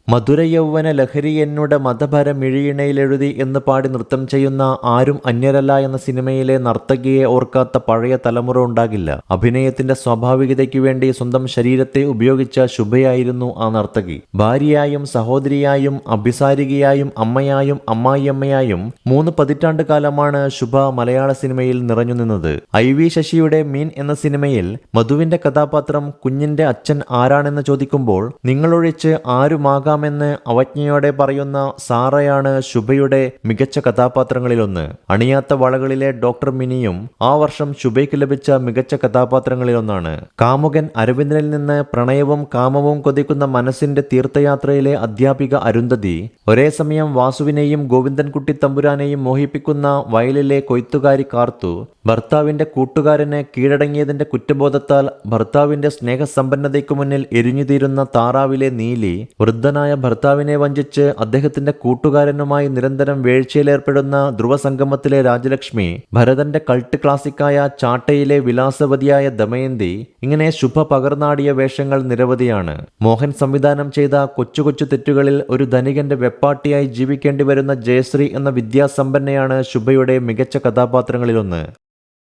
മധുരയൗവന ലഹരി എന്നുടെ മതഭരമിഴിയിണയിലെഴുതി എന്ന് പാടി നൃത്തം ചെയ്യുന്ന ആരും അന്യരല്ല എന്ന സിനിമയിലെ നർത്തകിയെ ഓർക്കാത്ത പഴയ തലമുറ ഉണ്ടാകില്ല. അഭിനയത്തിന്റെ സ്വാഭാവികതയ്ക്കു വേണ്ടി സ്വന്തം ശരീരത്തെ ഉപയോഗിച്ച ശുഭയായിരുന്നു ആ നർത്തകി. ഭാര്യയായും സഹോദരിയായും അഭിസാരികയായും അമ്മയായും അമ്മായിയമ്മയായും 3 പതിറ്റാണ്ട് കാലമാണ് ശുഭ മലയാള സിനിമയിൽ നിറഞ്ഞുനിന്നത്. IV ശശിയുടെ മീൻ എന്ന സിനിമയിൽ മധുവിന്റെ കഥാപാത്രം കുഞ്ഞിന്റെ അച്ഛൻ ആരാണെന്ന് ചോദിക്കുമ്പോൾ നിങ്ങളൊഴിച്ച് ആരുമാകാമെന്ന് അവജ്ഞയോടെ പറയുന്ന സാറയാണ് ശുഭയുടെ മികച്ച കഥാപാത്രങ്ങളിലൊന്ന്. അണിയാത്ത വളകളിലെ ഡോക്ടർ മിനിയും ആ വർഷം ശുഭയ്ക്ക് ലഭിച്ച മികച്ച കഥാപാത്രങ്ങളിലൊന്നാണ്. കാമുകൻ അരവിന്ദനിൽ നിന്ന് പ്രണയവും കാമവും കൊതിക്കുന്ന മനസ്സിന്റെ തീർത്ഥയാത്രയിലെ അധ്യാപിക അരുന്ധതി, ഒരേ സമയം വാസുവിനെയും ഗോവിന്ദൻകുട്ടി തമ്പുരാനെയും മോഹിപ്പിക്കുന്ന വയലിലെ കൊയ്ത്തുകാരി കാർത്തു, ഭർത്താവിന്റെ കൂട്ടുകാരന് കീഴടങ്ങിയതിന്റെ കുറ്റബോധത്താൽ ഭർത്താവിന്റെ സ്നേഹസമ്പന്നതയ്ക്കു മുന്നിൽ എരിഞ്ഞുതീരുന്ന താറാവിലെ നീലി, വൃദ്ധനായ ഭർത്താവിനെ വഞ്ചിച്ച് അദ്ദേഹത്തിന്റെ കൂട്ടുകാരനുമായി നിരന്തരം വീഴ്ചയിലേർപ്പെടുന്ന ധ്രുവസംഗമത്തിലെ രാജലക്ഷ്മി, ഭരതന്റെ കൾട്ട് ക്ലാസിക്കായ ചാട്ടയിലെ വിലാസവതിയായ ദമയന്തി, ഇങ്ങനെ ശുഭ പകർന്നാടിയ വേഷങ്ങൾ നിരവധിയാണ്. മോഹൻ സംവിധാനം ചെയ്ത കൊച്ചു കൊച്ചു തെറ്റുകളിൽ ഒരു ധനികന്റെ വെപ്പാട്ടിയായി ജീവിക്കേണ്ടി വരുന്ന ജയശ്രീ എന്ന വിദ്യാസമ്പന്നയാണ് ശുഭയുടെ മികച്ച കഥാപാത്രങ്ങളിലൊന്ന്.